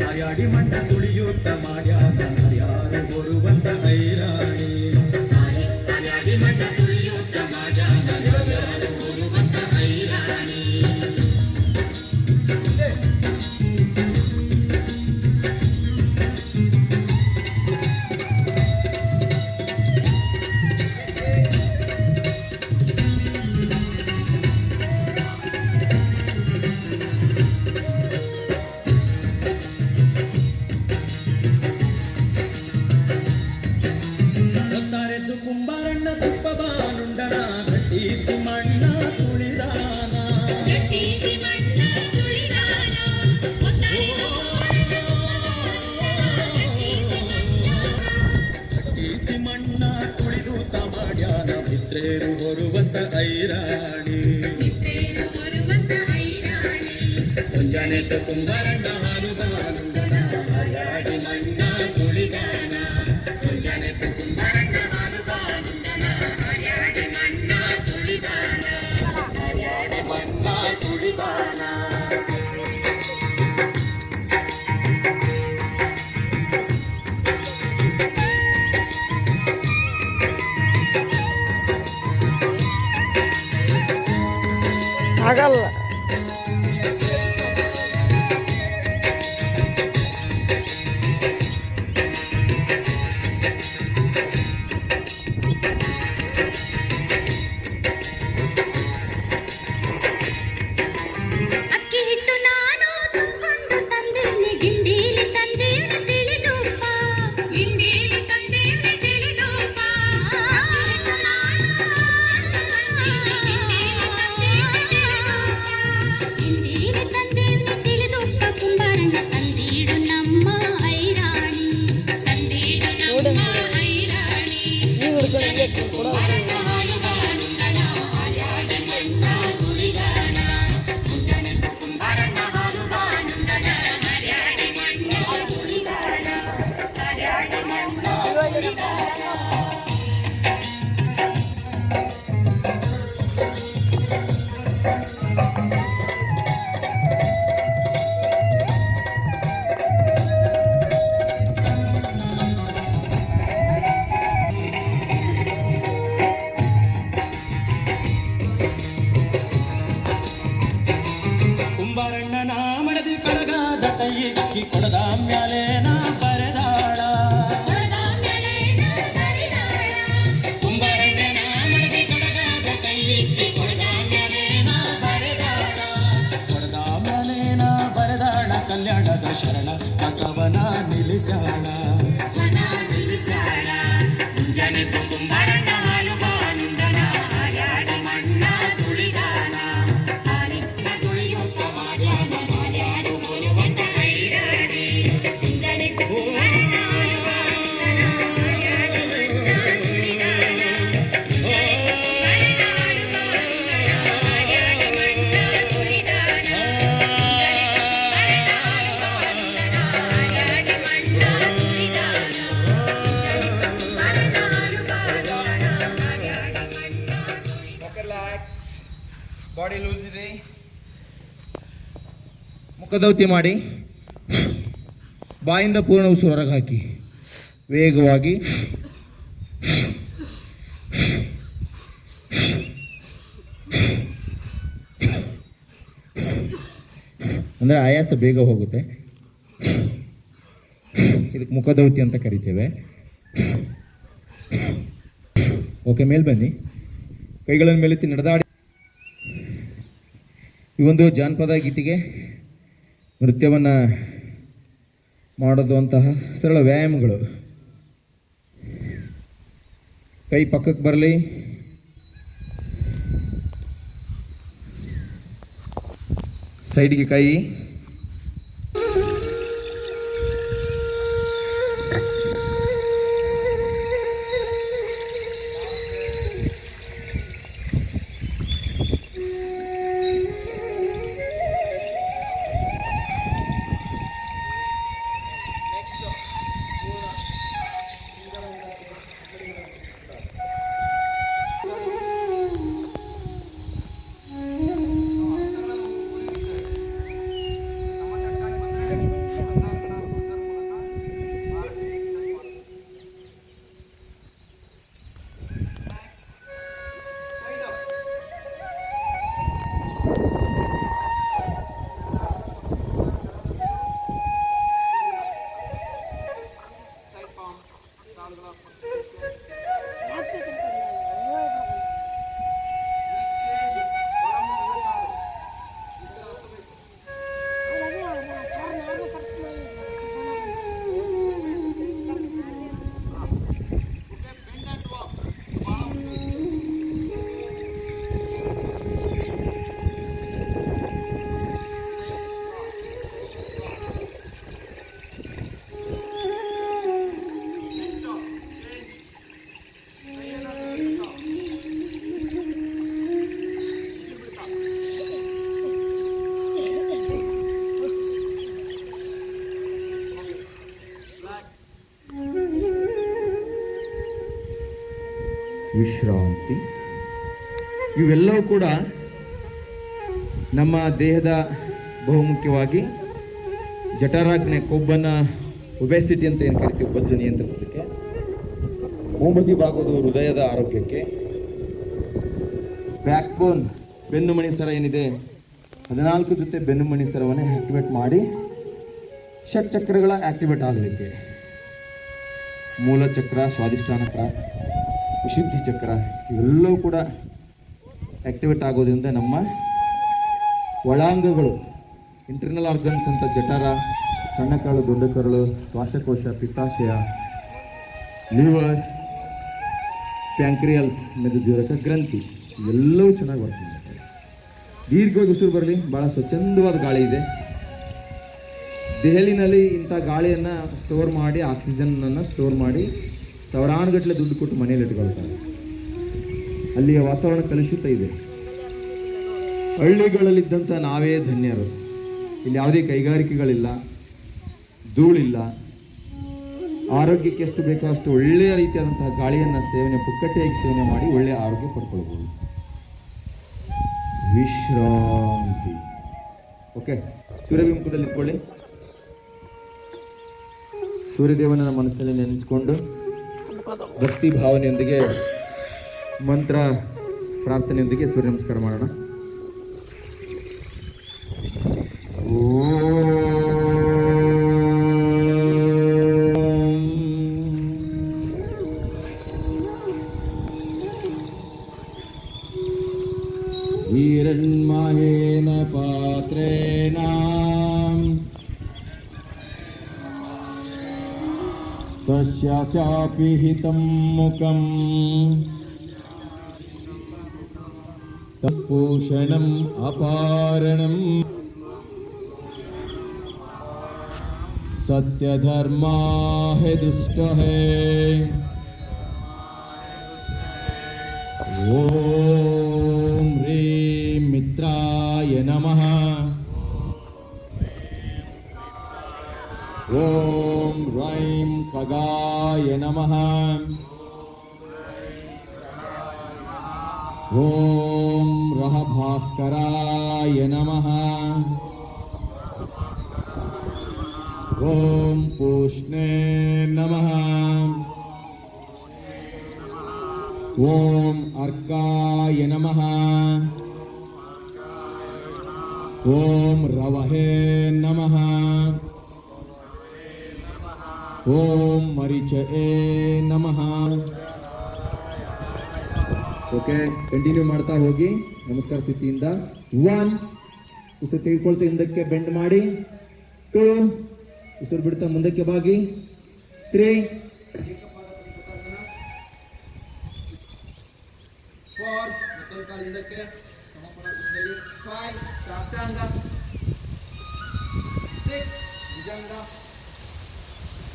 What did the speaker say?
ಆಯಾಡಿ ಮಣ್ಣ ತುಳಿಯುತ್ತ ಮಾಡ್ಯಾನ ಯಾರು ಬರುವಂತ ಐರಾಣಿ ಆಯಾಡಿ ಮಣ್ಣ ತುಳಿಯುತ್ತ ಮಾಡ್ಯಾನ ಯಾರು ಬರುವಂತ ಐರಾಣಿ ಕುಂಬಾರಣ್ಣ ತುಪ್ಪ ಬಾನುಂಡನ ಗಟ್ಟಿಸಿ ಮಣ್ಣ ತುಳಿದಾನ ಗಟ್ಟಿಸಿ ಮಣ್ಣ ತುಳಿದು ತಮಾಡ್ಯಾನ ಮಿತ್ರೇರು ಬರುವಂತ ಐರಾಣಿ ಮುಂಜಾನೆಟ್ಟು ಕುಂಬಾರಣ್ಣ ಹಾಲು ಬಾನುಂಡನ ಹರ್ಯಾಡಿ ಮಣ್ಣ ತುಳಿದಾನ ಮುಂಜಾನೆಟ್ಟು ಕುಂಬಾರಣ್ಣ ಆಗಲ್ಲ ಕುಂಬಾರಣ್ಣನ ಮಡದಿ ಕಡಗಾದ ಕೈಯಿಕ್ಕಿ ಕೊಡದ ಮ್ಯಾಲೇನ ಬರೆದಾಳ ಕುಂಬಾರಣ್ಣನ ಮಡದಿ ಕಡಗಾದ ಕೈಯಿಕ್ಕಿ ಕೊಡದ ಮ್ಯಾಲೇನ ಬರೆದಾಳ ಕೊಡದ ಮ್ಯಾಲೇನ ಬರೆದಾಳ ಕಲ್ಯಾಣದ ಶರಣ ಬಸವನ ನಿಲ್ಲಿಸಾಳ ಮುಂಜಾನೆ ಕುಂಬಾರಣ್ಣ ಹಾಲು ಬಾನುಂಡನ ಹರ್ಯಾಡಿ ಮಣ್ಣ ತುಳಿದಾನ ಬಾಡಿ ಲೂಸ್ ಇದೆ. ಮುಖದೌತಿ ಮಾಡಿ ಬಾಯಿಂದ ಪೂರ್ಣ ಉಸಿರು ಹೊರಗೆ ಹಾಕಿ ವೇಗವಾಗಿ ಅಂದರೆ ಆಯಾಸ ಬೇಗ ಹೋಗುತ್ತೆ. ಇದಕ್ಕೆ ಮುಖದೌತಿ ಅಂತ ಕರಿತೇವೆ. ಓಕೆ, ಮೇಲೆ ಬನ್ನಿ. ಕೈಗಳನ್ನು ಮೇಲೆತ್ತಿ ನಡೆದಾಡಿ. ಈ ಒಂದು ಜಾನಪದ ಗೀತೆಗೆ ನೃತ್ಯವನ್ನು ಮಾಡೋದು ಅಂತಹ ಸರಳ ವ್ಯಾಯಾಮಗಳು. ಕೈ ಪಕ್ಕಕ್ಕೆ ಬರಲಿ. ಸೈಡ್ಗೆ ಕೈ. ವಿಶ್ರಾಂತಿ. ಇವೆಲ್ಲವೂ ಕೂಡ ನಮ್ಮ ದೇಹದ ಬಹುಮುಖ್ಯವಾಗಿ ಜಠರಾಗ್ನೆ, ಕೊಬ್ಬನ್ನು ಒಬೆಸಿಟಿ ಅಂತ ಏನು ಕರಿತೀವಿ, ಬೊಜ್ಜು ನಿಯಂತ್ರಿಸಲಿಕ್ಕೆ, ಮುಂಬದಿ ಭಾಗದ ಹೃದಯದ ಆರೋಗ್ಯಕ್ಕೆ, ಬ್ಯಾಕ್ಬೋನ್ ಬೆನ್ನು ಮಣಿ ಸರ ಏನಿದೆ 14 ಜೊತೆ ಬೆನ್ನು ಮಣಿ ಸರವನ್ನು ಆಕ್ಟಿವೇಟ್ ಮಾಡಿ ಷಟ್ಚಕ್ರಗಳ ಆಕ್ಟಿವೇಟ್ ಆಗಲಿಕ್ಕೆ, ಮೂಲ ಚಕ್ರ, ಸ್ವಾಧಿಷ್ಠಾನ ಚಕ್ರ, ವಿಶುದ್ಧಿ ಚಕ್ರ ಇವೆಲ್ಲವೂ ಕೂಡ ಆಕ್ಟಿವೇಟ್ ಆಗೋದ್ರಿಂದ ನಮ್ಮ ಒಳಾಂಗಗಳು, ಇಂಟರ್ನಲ್ ಆರ್ಗನ್ಸ್ ಅಂತ ಜಠರ, ಸಣ್ಣ ಕರಳು, ದೊಡ್ಡ ಕರಳು, ಶ್ವಾಸಕೋಶ, ಪಿತ್ತಾಶಯ, ಲಿವರ್, ಪ್ಯಾಂಕ್ರಿಯಲ್ಸ್, ಮೆದುಜೂರಕ ಗ್ರಂಥಿ ಎಲ್ಲವೂ ಚೆನ್ನಾಗಿ ಬರ್ತದೆ. ದೀರ್ಘವಾಗಿ ಉಸಿರು ಬರಲಿ. ಭಾಳ ಸ್ವಚ್ಛಂದವಾದ ಗಾಳಿ ಇದೆ. ದೆಹಲಿನಲ್ಲಿ ಇಂಥ ಗಾಳಿಯನ್ನು ಸ್ಟೋರ್ ಮಾಡಿ, ಆಕ್ಸಿಜನ್ನನ್ನು ಸ್ಟೋರ್ ಮಾಡಿ ಸಾವಿರಾನುಗಟ್ಟಲೆ ದುಡ್ಡು ಕೊಟ್ಟು ಮನೆಯಲ್ಲಿ ಇಟ್ಕೊಳ್ತಾರೆ. ಅಲ್ಲಿಯ ವಾತಾವರಣ ಕಲುಷಿತ ಇದೆ. ಹಳ್ಳಿಗಳಲ್ಲಿದ್ದಂಥ ನಾವೇ ಧನ್ಯರು. ಇಲ್ಲಿ ಯಾವುದೇ ಕೈಗಾರಿಕೆಗಳಿಲ್ಲ, ಧೂಳಿಲ್ಲ. ಆರೋಗ್ಯಕ್ಕೆ ಎಷ್ಟು ಬೇಕೋ ಅಷ್ಟು ಒಳ್ಳೆಯ ರೀತಿಯಾದಂತಹ ಗಾಳಿಯನ್ನು ಪುಕ್ಕಟ್ಟೆಯಾಗಿ ಸೇವನೆ ಮಾಡಿ ಒಳ್ಳೆಯ ಆರೋಗ್ಯ ಪಡ್ಕೊಳ್ಬೋದು. ವಿಶ್ರಾಂತಿ. ಓಕೆ, ಸೂರ್ಯಬಿಂಬದಲ್ಲಿ ಇಟ್ಕೊಳ್ಳಿ. ಸೂರ್ಯದೇವನ ಮನಸ್ಸಿನಲ್ಲಿ ನೆನೆಸ್ಕೊಂಡು ಭಕ್ತಿ ಭಾವನೆಯೊಂದಿಗೆ, ಮಂತ್ರ ಪ್ರಾರ್ಥನೆಯೊಂದಿಗೆ ಸೂರ್ಯ ನಮಸ್ಕಾರ ಮಾಡೋಣ. ಹಿರಣ್ಮಯೇನ ಪಾತ್ರೇಣ ಸಸ್ಯಸ್ಯಾಪಿ ಹಿತಂ ಮುಖಂ ತತ್ಪೋಷಣಂ ಅಪಾರಣಂ ಸತ್ಯಧರ್ಮಾ ಹೇ ದುಷ್ಟ ಹೇ. ಓಂ ಹ್ರೀಂ ಮಿತ್ರಾಯ ನಮಃ. ಓಂ ರೈಂ ಖಗಾಯ ನಮಃ. ಓಂ ರಹ ಭಾಸ್ಕರಾಯ ನಮಃ. ಓಂ ಪೂಷ್ಣೇ ನಮಃ. ಓಂ ಅರ್ಕಾಯ ನಮಃ. ಓಂ ರವಹೇ ನಮಃ. ಓಂ ಮರಿಚಯೇ ನಮಃ. ಓಕೆ, ಕಂಟಿನ್ಯೂ ಮಾಡ್ತಾ ಹೋಗಿ. ನಮಸ್ಕಾರ ಸ್ಥಿತಿಯಿಂದ 1 ಉಸಿರು ತೆಗೆದುಕೊಳ್ತಾ ಹಿಂದಕ್ಕೆ ಬೆಂಡ್ ಮಾಡಿ, 2 ಉಸಿರು ಬಿಡ್ತಾ ಮುಂದಕ್ಕೆ ಬಾಗಿ, 3 4 ಹಿಂದಕ್ಕೆ ಸಮಪರ, 5 ಸಾಷ್ಟಾಂಗ, 6 ಭುಜಂಗ,